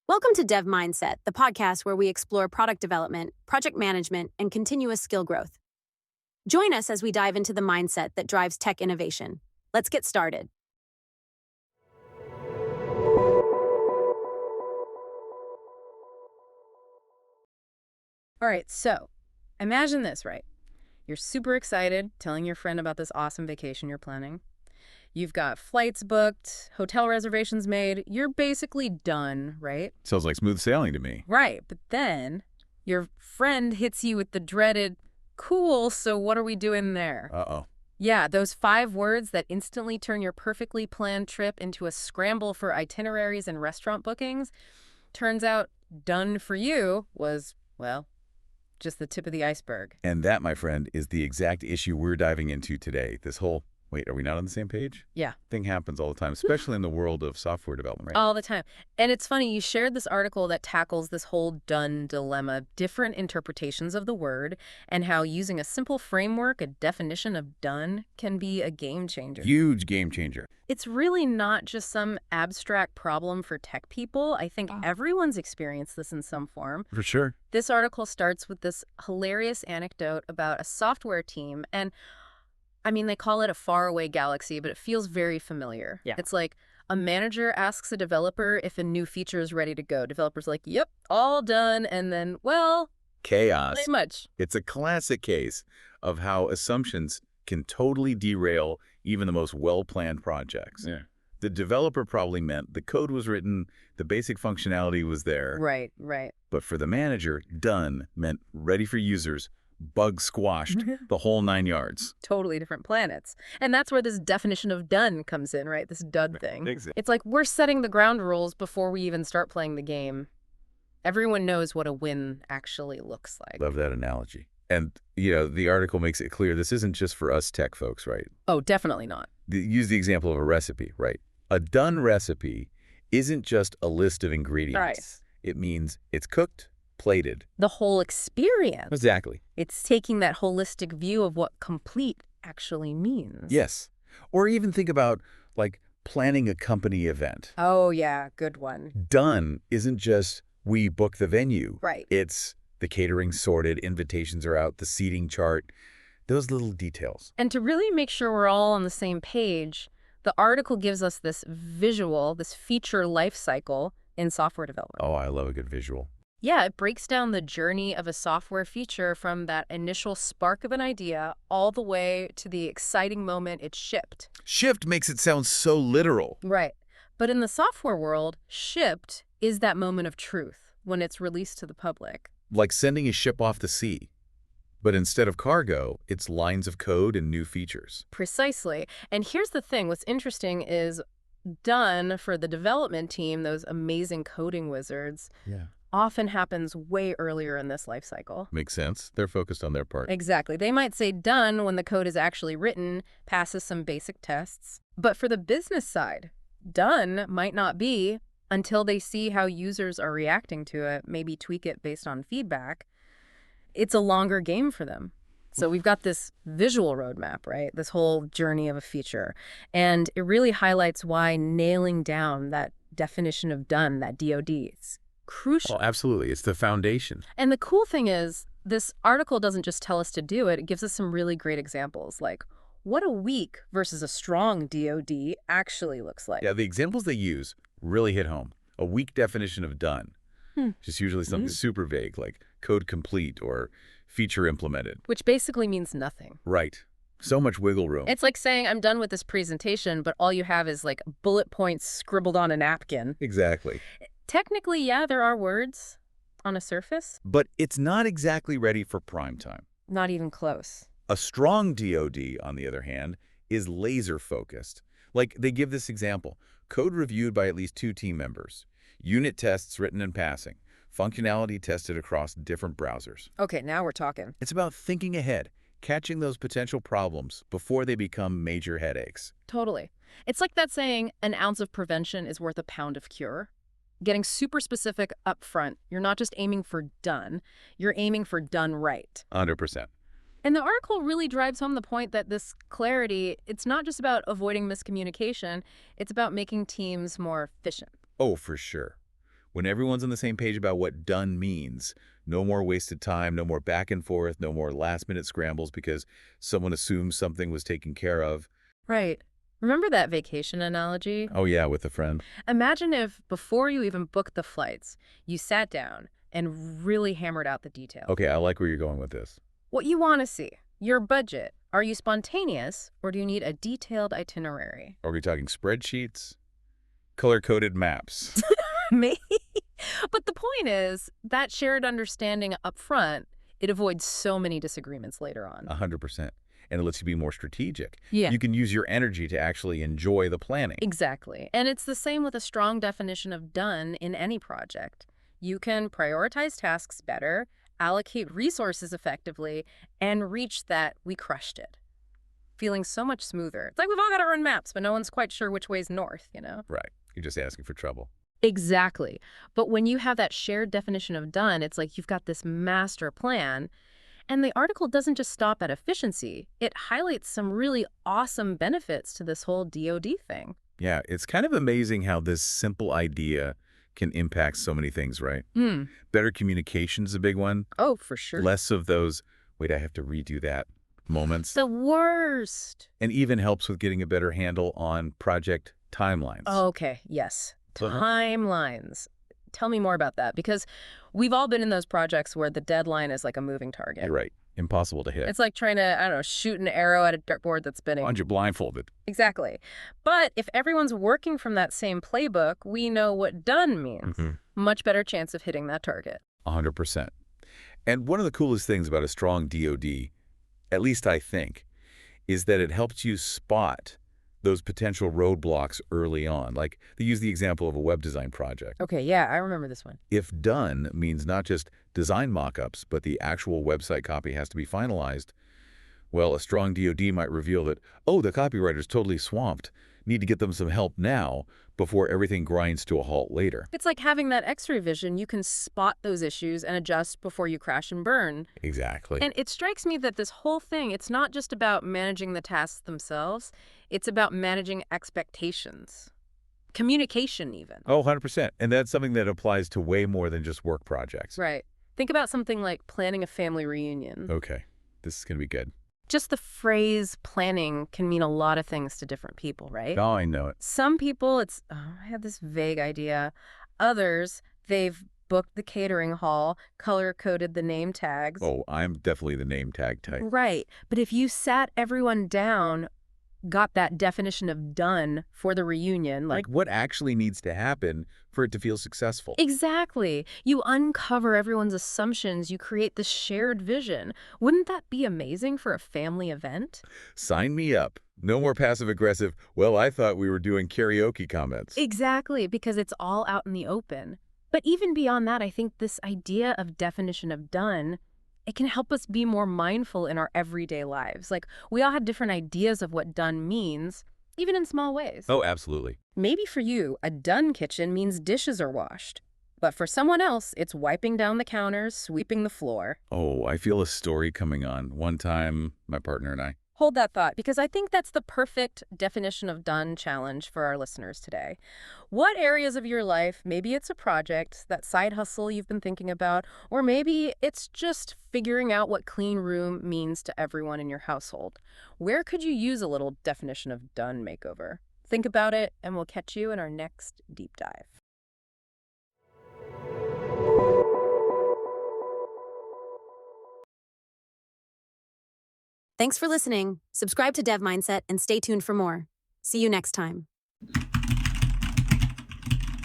Welcome to Dev Mindset, the podcast where we explore product development, project management, and continuous skill growth. Join us as we dive into the mindset that drives tech innovation. Let's get started. All right, so imagine this, right? You're super excited, telling your friend about this awesome vacation you're planning. You've got flights booked, hotel reservations made. You're basically done, right? Sounds like smooth sailing to me. Right, but then your friend hits you with the dreaded, cool, so what are we doing there? Uh-oh. Yeah, those 5 words that instantly turn your perfectly planned trip into a scramble for itineraries and restaurant bookings. Turns out, done for you was, well, just the tip of the iceberg. And that, my friend, is the exact issue we're diving into today. This whole, wait, are we not on the same page? Yeah. Thing happens all the time, especially in the world of software development, right? All the time. And it's funny, you shared this article that tackles this whole done dilemma, different interpretations of the word, and how using a simple framework, a definition of done, can be a game changer. Huge game changer. It's really not just some abstract problem for tech people. I think everyone's experienced this in some form. For sure. This article starts with this hilarious anecdote about a software team, and I mean, they call it a faraway galaxy, but it feels very familiar. Yeah. It's like a manager asks a developer if a new feature is ready to go. Developer's like, yep, all done. And then, well, Chaos. not much. It's a classic case of how assumptions can totally derail even the most well-planned projects. Yeah. The developer probably meant the code was written, the basic functionality was there. Right, right. But for the manager, done meant ready for users, bug squashed, the whole 9 yards. Totally different planets. And that's where this definition of done comes in, right? This done thing. Exactly. It's like we're setting the ground rules before we even start playing the game. Everyone knows what a win actually looks like. Love that analogy. And, the article makes it clear this isn't just for us tech folks, right? Oh, definitely not. Use the example of a recipe, right? A done recipe isn't just a list of ingredients. Right. It means it's cooked, plated. The whole experience. Exactly. It's taking that holistic view of what complete actually means. Yes. Or even think about, planning a company event. Oh, yeah, good one. Done isn't just we book the venue. Right. It's the catering sorted, invitations are out, the seating chart, those little details. And to really make sure we're all on the same page, the article gives us this visual, this feature life cycle in software development. Oh, I love a good visual. Yeah, it breaks down the journey of a software feature from that initial spark of an idea all the way to the exciting moment it's shipped. Shipped makes it sound so literal. Right. But in the software world, shipped is that moment of truth when it's released to the public. Like sending a ship off the sea. But instead of cargo, it's lines of code and new features. Precisely. And here's the thing. What's interesting is done for the development team, those amazing coding wizards, often happens way earlier in this life cycle. Makes sense. They're focused on their part. Exactly. They might say done when the code is actually written, passes some basic tests. But for the business side, done might not be until they see how users are reacting to it, maybe tweak it based on feedback. It's a longer game for them. So we've got this visual roadmap, right? This whole journey of a feature. And it really highlights why nailing down that definition of done, that DOD, is crucial. Oh, absolutely. It's the foundation. And the cool thing is, this article doesn't just tell us to do it. It gives us some really great examples, like what a weak versus a strong DOD actually looks like. Yeah, the examples they use really hit home. A weak definition of done. Just usually something super vague, like code complete or feature implemented. Which basically means nothing. Right. So much wiggle room. It's like saying, I'm done with this presentation, but all you have is like bullet points scribbled on a napkin. Exactly. Technically, yeah, there are words on a surface. But it's not exactly ready for prime time. Not even close. A strong DOD, on the other hand, is laser-focused. Like, they give this example. Code reviewed by at least 2 team members. Unit tests written and passing. Functionality tested across different browsers. Okay, now we're talking. It's about thinking ahead, catching those potential problems before they become major headaches. Totally. It's like that saying, an ounce of prevention is worth a pound of cure. Getting super specific up front. You're not just aiming for done. You're aiming for done right. 100%. And the article really drives home the point that this clarity, it's not just about avoiding miscommunication, it's about making teams more efficient. Oh, for sure. When everyone's on the same page about what done means, no more wasted time, no more back and forth, no more last-minute scrambles because someone assumes something was taken care of. Right. Remember that vacation analogy? Oh yeah, with a friend. Imagine if, before you even booked the flights, you sat down and really hammered out the details. Okay, I like where you're going with this. What you want to see, your budget. Are you spontaneous, or do you need a detailed itinerary? Are we talking spreadsheets? Color-coded maps? Maybe. But the point is, that shared understanding up front, it avoids so many disagreements later on. 100%. And it lets you be more strategic. Yeah. You can use your energy to actually enjoy the planning. Exactly. And it's the same with a strong definition of done in any project. You can prioritize tasks better, allocate resources effectively, and reach that we crushed it. Feeling so much smoother. It's like we've all got our own maps, but no one's quite sure which way's north, you know? Right. You're just asking for trouble. Exactly. But when you have that shared definition of done, it's like you've got this master plan. And the article doesn't just stop at efficiency. It highlights some really awesome benefits to this whole DoD thing. Yeah, it's kind of amazing how this simple idea can impact so many things, right? Better communication's a big one. Oh, for sure. Less of those, wait, I have to redo that moments. The worst. And even helps with getting a better handle on project timelines. Okay, yes. Uh-huh. Timelines. Tell me more about that, because we've all been in those projects where the deadline is like a moving target. You're right. Impossible to hit. It's like trying to, I don't know, shoot an arrow at a dartboard that's spinning. On you blindfolded. Exactly. But if everyone's working from that same playbook, we know what done means. Much better chance of hitting that target. 100%. And one of the coolest things about a strong DoD, at least I think, is that it helps you spot those potential roadblocks early on. Like, they use the example of a web design project. Okay, yeah, I remember this one. If done means not just design mock-ups, but the actual website copy has to be finalized, well, a strong DoD might reveal that, oh, the copywriter's totally swamped. Need to get them some help now before everything grinds to a halt later. It's like having that X-ray vision. You can spot those issues and adjust before you crash and burn. Exactly. And it strikes me that this whole thing, it's not just about managing the tasks themselves. It's about managing expectations. Communication, even. Oh, 100%. And that's something that applies to way more than just work projects. Right. Think about something like planning a family reunion. Okay. This is going to be good. Just the phrase planning can mean a lot of things to different people, right? Oh, I know it. Some people, it's, oh, I have this vague idea. Others, they've booked the catering hall, color-coded the name tags. Oh, I'm definitely the name tag type. Right. But if you sat everyone down, got that definition of done for the reunion, Like what actually needs to happen for it to feel successful. Exactly. You uncover everyone's assumptions. You create this shared vision. Wouldn't that be amazing for a family event? Sign me up. No more passive-aggressive, well, I thought we were doing karaoke comments. Exactly, because it's all out in the open. But even beyond that, I think this idea of definition of done, it can help us be more mindful in our everyday lives. Like, we all have different ideas of what done means, even in small ways. Oh, absolutely. Maybe for you, a done kitchen means dishes are washed. But for someone else, it's wiping down the counters, sweeping the floor. Oh, I feel a story coming on. One time, my partner and I. Hold that thought, because I think that's the perfect definition of done challenge for our listeners today. What areas of your life, maybe it's a project, that side hustle you've been thinking about, or maybe it's just figuring out what clean room means to everyone in your household. Where could you use a little definition of done makeover? Think about it, and we'll catch you in our next deep dive. Thanks for listening. Subscribe to Dev Mindset and stay tuned for more. See you next time.